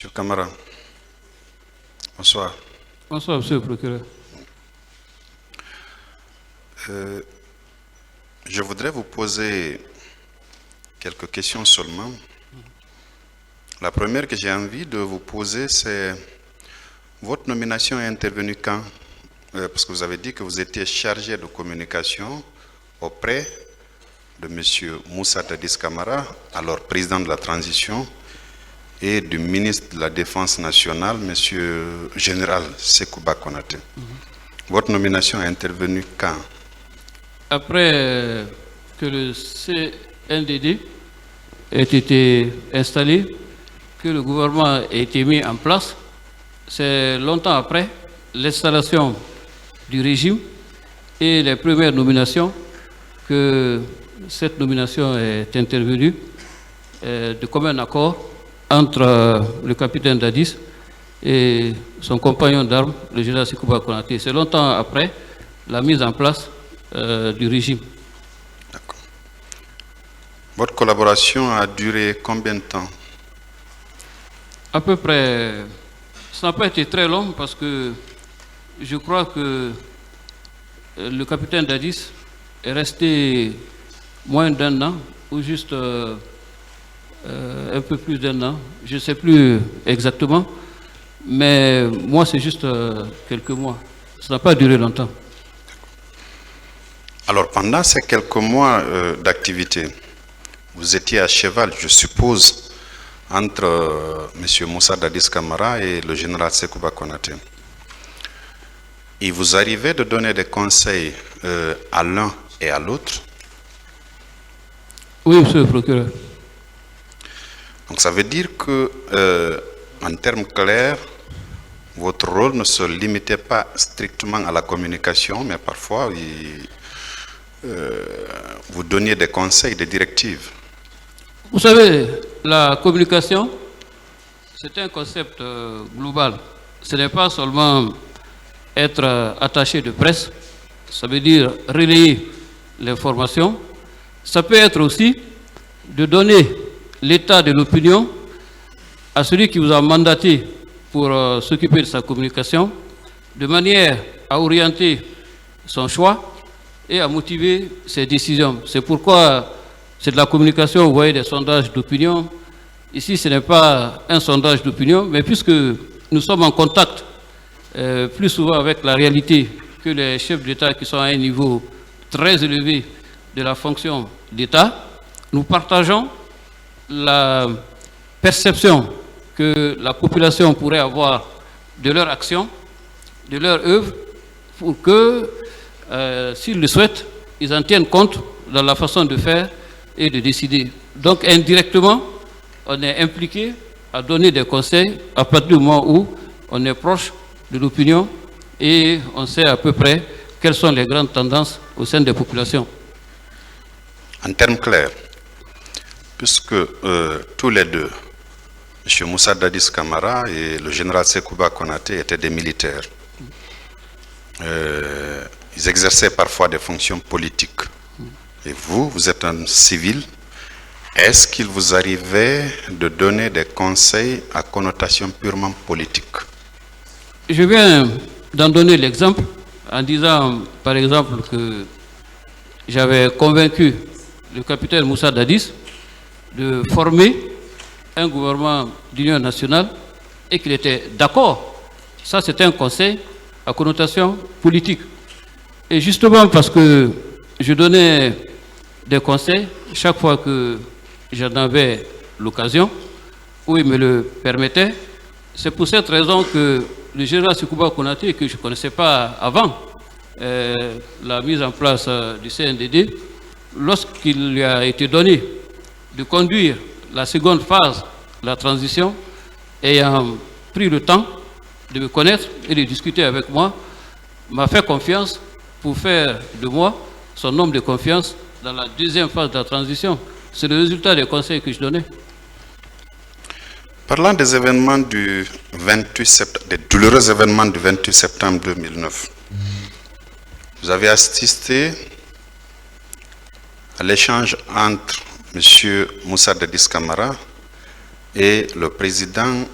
Monsieur Camara, bonsoir. Bonsoir, monsieur le procureur. Je voudrais vous poser quelques questions seulement. La première que j'ai envie de vous poser, c'est votre nomination est intervenue quand? Parce que vous avez dit que vous étiez chargé de communication auprès de M. Moussa Dadis Camara, alors président de la transition, et du ministre de la Défense nationale, M. Général Sekouba Konaté. Votre nomination est intervenue quand? Après que le CNDD ait été installé, que le gouvernement ait été mis en place, c'est longtemps après l'installation du régime et les premières nominations que cette nomination est intervenue de commun accord entre le capitaine Dadis et son compagnon d'armes, le général Sekouba Konaté. C'est longtemps après la mise en place du régime. D'accord. Votre collaboration a duré combien de temps? À peu près, ça n'a pas été très long parce que je crois que le capitaine Dadis est resté moins d'un an ou juste un peu plus d'un an, je ne sais plus exactement, mais moi c'est juste quelques mois. Ça n'a pas duré longtemps. Alors pendant ces quelques mois d'activité, vous étiez à cheval, je suppose, entre M. Moussa Dadis Camara et le général Sekouba Konaté. Il vous arrivait de donner des conseils à l'un et à l'autre? Oui, monsieur le procureur. Donc ça veut dire que, en termes clairs, votre rôle ne se limitait pas strictement à la communication, mais parfois vous donniez des conseils, des directives. Vous savez, la communication, c'est un concept global. Ce n'est pas seulement être attaché de presse, ça veut dire relayer l'information. Ça peut être aussi de donner l'état de l'opinion à celui qui vous a mandaté pour s'occuper de sa communication, de manière à orienter son choix et à motiver ses décisions. C'est pourquoi c'est de la communication, vous voyez, des sondages d'opinion. Ici, ce n'est pas un sondage d'opinion, mais puisque nous sommes en contact plus souvent avec la réalité que les chefs d'État qui sont à un niveau très élevé de la fonction d'État, nous partageons la perception que la population pourrait avoir de leur action, de leur œuvre, pour que, s'ils le souhaitent, ils en tiennent compte dans la façon de faire et de décider. Donc, indirectement, on est impliqué à donner des conseils à partir du moment où on est proche de l'opinion et on sait à peu près quelles sont les grandes tendances au sein des populations. En termes clairs, puisque tous les deux, M. Moussa Dadis Camara et le général Sekouba Konaté étaient des militaires, ils exerçaient parfois des fonctions politiques. Et vous, vous êtes un civil. Est-ce qu'il vous arrivait de donner des conseils à connotation purement politique? Je viens d'en donner l'exemple en disant, par exemple, que j'avais convaincu le capitaine Moussa Dadis de former un gouvernement d'union nationale et qu'il était d'accord. Ça, c'était un conseil à connotation politique. Et justement parce que je donnais des conseils chaque fois que j'en avais l'occasion, où il me le permettait, c'est pour cette raison que le général Sekouba Konaté, que je ne connaissais pas avant la mise en place du CNDD, lorsqu'il lui a été donné de conduire la seconde phase de la transition, ayant pris le temps de me connaître et de discuter avec moi, m'a fait confiance pour faire de moi son homme de confiance dans la deuxième phase de la transition. C'est le résultat des conseils que je donnais. Parlant des événements du 28 septembre, des douloureux événements du 28 septembre 2009, vous avez assisté à l'échange entre M. Moussa Dadis Camara et le président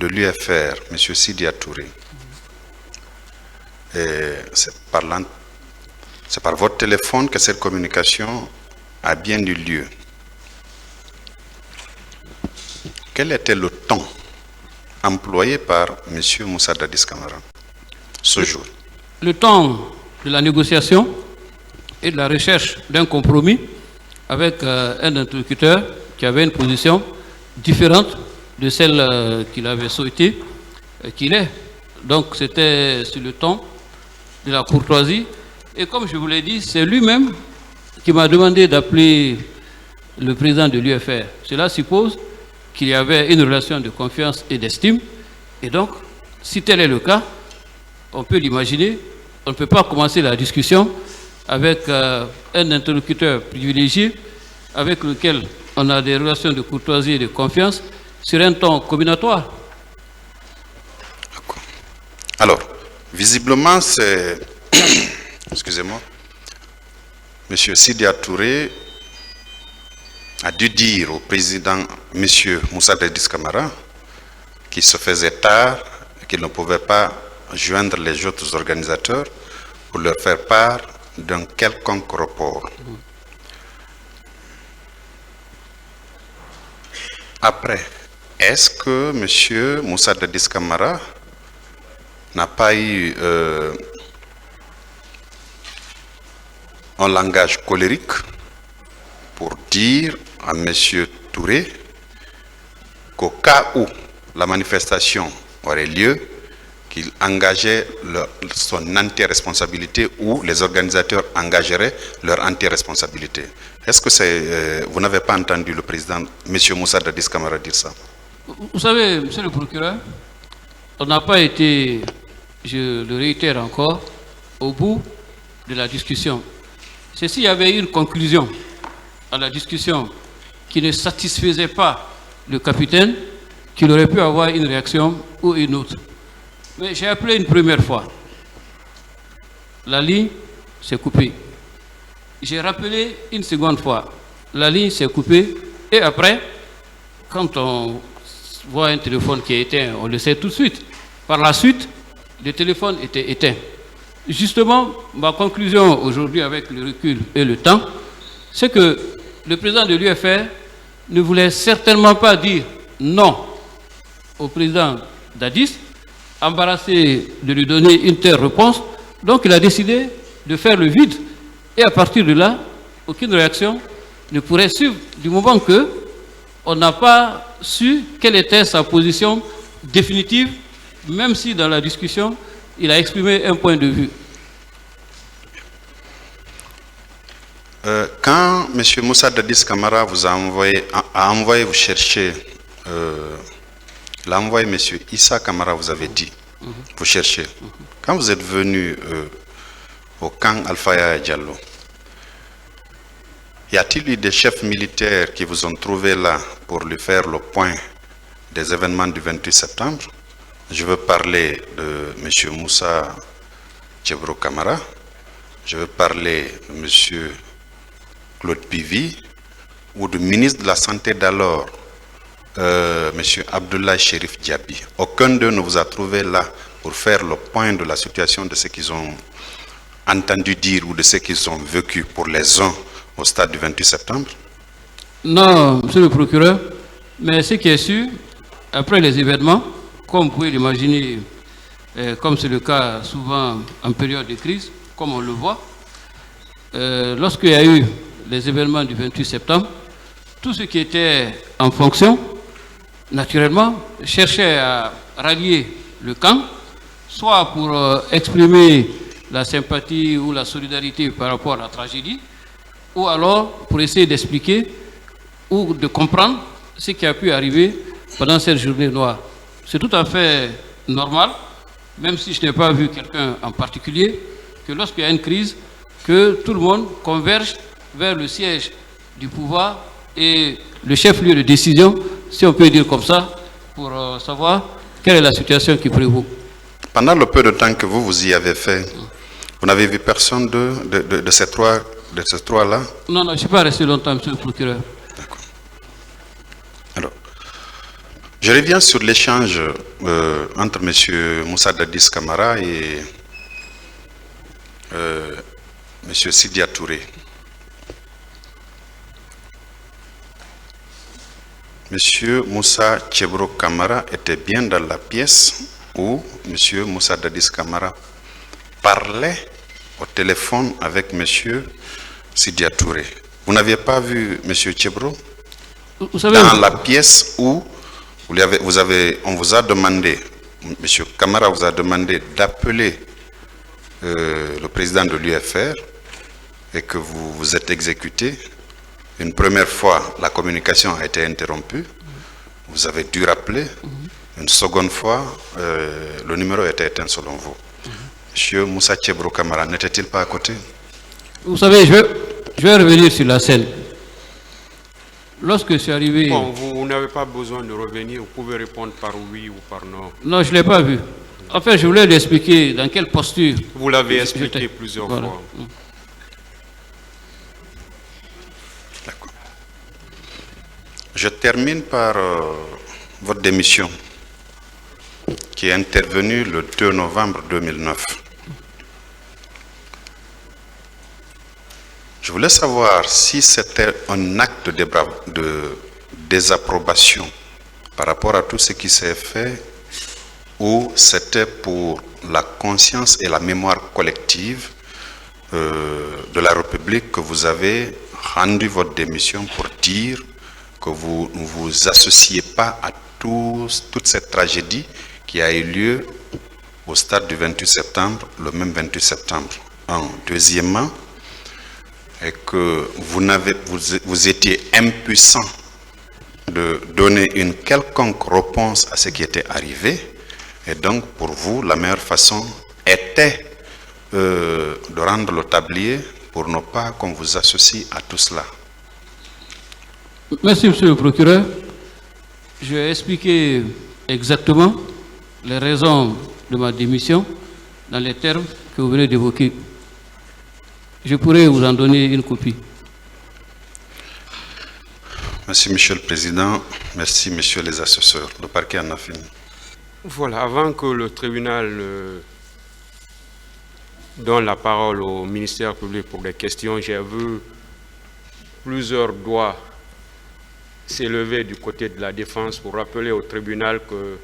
de l'UFR, M. Sidia Touré, c'est par votre téléphone que cette communication a bien eu lieu. Quel était le ton employé par M. Moussa Dadis Camara ce jour? Le temps de la négociation et de la recherche d'un compromis avec un interlocuteur qui avait une position différente de celle qu'il avait souhaité qu'il ait. Donc c'était sur le ton de la courtoisie. Et comme je vous l'ai dit, c'est lui-même qui m'a demandé d'appeler le président de l'UFR. Cela suppose qu'il y avait une relation de confiance et d'estime. Et donc, si tel est le cas, on peut l'imaginer, on ne peut pas commencer la discussion avec un interlocuteur privilégié avec lequel on a des relations de courtoisie et de confiance sur un ton combinatoire. Alors, visiblement, c'est... Excusez-moi. M. Sidia Touré a dû dire au président, M. Moussa Dadis Camara, qu'il se faisait tard, qu'il ne pouvait pas joindre les autres organisateurs pour leur faire part d'un quelconque report. Après, est-ce que M. Moussa Dadis Camara n'a pas eu un langage colérique pour dire à M. Touré qu'au cas où la manifestation aurait lieu, qu'il engageait son anti-responsabilité ou les organisateurs engageraient leur anti-responsabilité. Est-ce que vous n'avez pas entendu le président, M. Moussa Dadis Camara, dire ça? Vous savez, monsieur le procureur, on n'a pas été, je le réitère encore, au bout de la discussion. C'est s'il y avait une conclusion à la discussion qui ne satisfaisait pas le capitaine, qu'il aurait pu avoir une réaction ou une autre. Mais j'ai appelé une première fois. La ligne s'est coupée. J'ai rappelé une seconde fois. La ligne s'est coupée. Et après, quand on voit un téléphone qui est éteint, on le sait tout de suite. Par la suite, le téléphone était éteint. Justement, ma conclusion aujourd'hui avec le recul et le temps, c'est que le président de l'UFR ne voulait certainement pas dire non au président Dadis, embarrassé de lui donner une telle réponse. Donc il a décidé de faire le vide. Et à partir de là, aucune réaction ne pourrait suivre du moment que on n'a pas su quelle était sa position définitive, même si dans la discussion, il a exprimé un point de vue. Quand M. Moussa Dadis Camara vous a envoyé vous chercher, il a envoyé M. Issa Camara, vous avez dit, vous cherchez. Quand vous êtes venu au camp Alpha Diallo, y a-t-il eu des chefs militaires qui vous ont trouvé là pour lui faire le point des événements du 28 septembre? Je veux parler de M. Moussa Djebro Camara, je veux parler de M. Claude Pivi ou du ministre de la Santé d'alors, M. Abdoulaye Chérif Diaby. Aucun d'eux ne vous a trouvé là pour faire le point de la situation de ce qu'ils ont entendu dire ou de ce qu'ils ont vécu pour les uns au stade du 28 septembre? Non, monsieur le procureur, mais ce qui est sûr, après les événements, comme vous pouvez l'imaginer, comme c'est le cas souvent en période de crise, comme on le voit, lorsqu'il y a eu les événements du 28 septembre, tout ce qui était en fonction, naturellement, cherchait à rallier le camp, soit pour exprimer la sympathie ou la solidarité par rapport à la tragédie, ou alors pour essayer d'expliquer ou de comprendre ce qui a pu arriver pendant cette journée noire. C'est tout à fait normal, même si je n'ai pas vu quelqu'un en particulier, que lorsqu'il y a une crise, que tout le monde converge vers le siège du pouvoir et le chef-lieu de décision, si on peut dire comme ça, pour savoir quelle est la situation qui prévaut. Pendant le peu de temps que vous y avez fait, vous n'avez vu personne de ces trois-là? Non, je ne suis pas resté longtemps, monsieur le procureur. D'accord. Alors, Je reviens sur l'échange entre M. Moussa Dadis Camara et M. Sidya Touré. M. Moussa Chebro Camara était bien dans la pièce où M. Moussa Dadis Camara parlait au téléphone avec M. Sidya Touré. Vous n'aviez pas vu M. Chebro Vous savez, dans la pièce où on vous a demandé, M. Camara vous a demandé d'appeler le président de l'UFR et que vous vous êtes exécuté. Une première fois, la communication a été interrompue. Vous avez dû rappeler. Une seconde fois, le numéro était éteint selon vous. Monsieur Moussa Chebro Camara n'était-il pas à côté? vous savez, je vais revenir sur la scène. Lorsque je suis arrivé... Bon, vous n'avez pas besoin de revenir, vous pouvez répondre par oui ou par non. Non, je ne l'ai pas vu. En fait, je voulais lui expliquer dans quelle posture... Vous l'avez expliqué plusieurs Voilà. fois. D'accord. Je termine par votre démission qui est intervenue le 2 novembre 2009. Je voulais savoir si c'était un acte de désapprobation par rapport à tout ce qui s'est fait ou c'était pour la conscience et la mémoire collective de la République que vous avez rendu votre démission pour dire que vous ne vous associez pas à toute cette tragédie qui a eu lieu au stade du 28 septembre, le même 28 septembre. Deuxièmement, et que vous étiez impuissant de donner une quelconque réponse à ce qui était arrivé. Et donc, pour vous, la meilleure façon était de rendre le tablier pour ne pas qu'on vous associe à tout cela. Merci, monsieur le procureur. Je vais expliquer exactement les raisons de ma démission dans les termes que vous venez d'évoquer. Je pourrais vous en donner une copie. Merci, Monsieur le Président. Merci, Messieurs les assesseurs. Le parquet en a fini. Voilà, avant que le tribunal donne la parole au ministère public pour des questions, j'ai vu plusieurs doigts s'élever du côté de la défense pour rappeler au tribunal que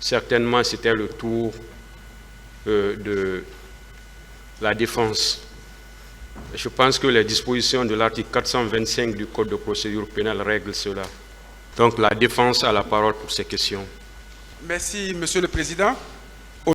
certainement c'était le tour de la défense. Je pense que les dispositions de l'article 425 du Code de procédure pénale règlent cela. Donc la défense a la parole pour ces questions. Merci, Monsieur le Président.